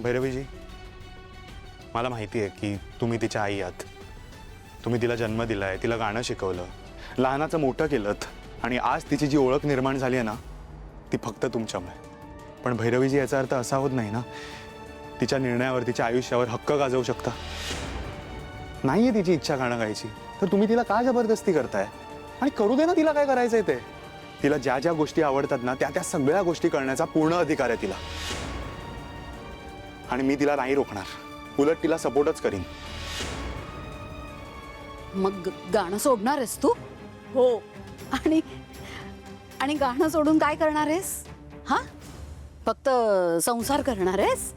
भैरवीजी, मला माहिती आहे की तुम्ही तिच्या आई आहात. तुम्ही तिला जन्म दिलाय, तिला गाणं शिकवलं, लहानाचं मोठं केलं आणि आज तिची जी ओळख निर्माण झाली आहे ना ती फक्त तुमच्यामुळे. पण भैरवीजी, याचा अर्थ असा होत नाही ना तिच्या निर्णयावर, तिच्या आयुष्यावर हक्क गाजवू शकता. नाहीये तिची इच्छा गाणं गायची, तर तुम्ही तिला का जबरदस्ती करताय? आणि करू दे ना तिला काय करायचंय ते. तिला ज्या ज्या गोष्टी आवडतात ना त्या सगळ्या गोष्टी करण्याचा पूर्ण अधिकार आहे तिला. आणि मी तिला नाही रोखणार, उलट तिला सपोर्टच करीन. मग गाणं सोडणार आहेस तू? हो. आणि आणि गाणं सोडून काय करणार आहेस? हा, फक्त संसार करणार आहेस?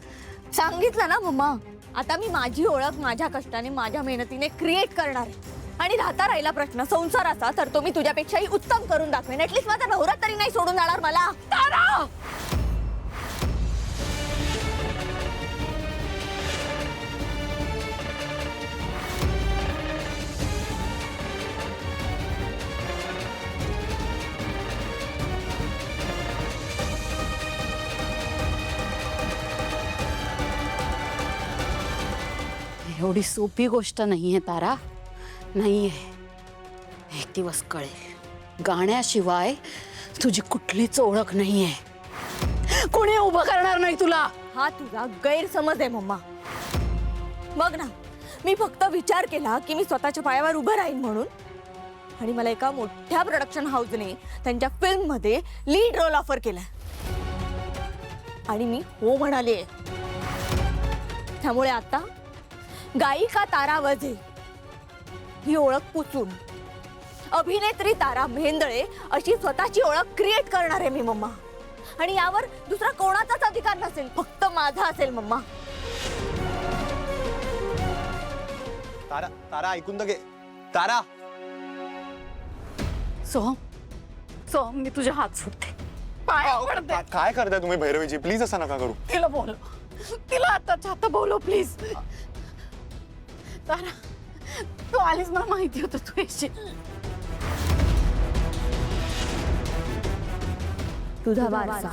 सांगितलं ना मम्मा, आता मी माझी ओळख माझ्या कष्टाने माझ्या मेहनतीने क्रिएट करणार आहे. आणि राहिला प्रश्न संसाराचा, तर तो मी तुझ्यापेक्षाही उत्तम करून दाखवेन. ऍटलीस्ट माझा नवरा तरी नाही सोडून जाणार मला. तारा, एवढी सोपी गोष्ट नाहीये तारा, नाहीये. एक दिवस कळेल. गाण्याशिवाय तुझी कुठलीच ओळख नाहीये. कोणी उभं करणार नाही तुला. हा तुझा गैरसमज आहे मम्मा. बघ ना, मी फक्त विचार केला की मी स्वतःच्या पायावर उभं राहीन म्हणून, आणि मला एका मोठ्या प्रोडक्शन हाऊसने त्यांच्या फिल्म मध्ये लीड रोल ऑफर केला आणि मी हो म्हणाले. त्यामुळे आता गायिका तारा वझे ही ओळख पुसून अभिनेत्री तारा भेंदळे अशी स्वतःची ओळख क्रिएट करणार आहे मी मम्मा. आणि यावर दुसरा कोणाचाच अधिकार नसेल, फक्त माझा असेल मम्मा. तारा, तारा ऐकून तर घे. तारा, सोहम, सोहम, मी तुझे हात सोडते, पाया पडते. काय करताय तुम्ही भैरवीजी? प्लीज असं नका करू. तिला बोलव, तिला आताच्या आता बोलव प्लीज. तारा, तू आलीस, मला माहिती होतं तू येशील. तुझा वारसा.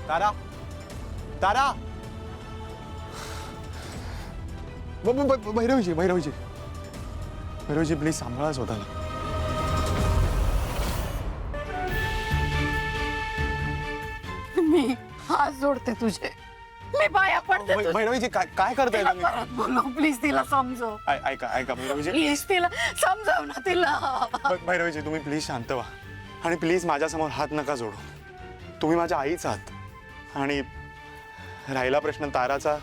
तारा, तारा, भैरवीजी, भैरवीजी, भैरवीजी, प्लीज सांभाळा स्वतःला. मी हात जोडते तुझे, मी पाया पडते. भैरवीजी, काय करताय तुम्ही? परत बोलव प्लीज, तिला समजव. ऐका ऐका भैरवीजी, प्लीज तिला समजाव ना तिला. भैरवीजी, तुम्ही प्लीज शांत व्हा आणि प्लीज माझ्यासमोर हात नका जोडू. तुम्ही माझ्या आईच आहात. आणि राहिला प्रश्न ताराचा,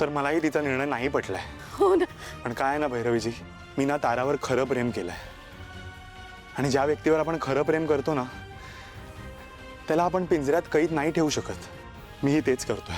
तर मलाही तिचा निर्णय नाही पटलाय. हो ना. पण काय ना भैरवीजी, मी ना तारावर खरं प्रेम केलंय. आणि ज्या व्यक्तीवर आपण खरं प्रेम करतो ना त्याला आपण पिंजऱ्यात कैद नाही ठेवू शकत. मीही तेच करतोय.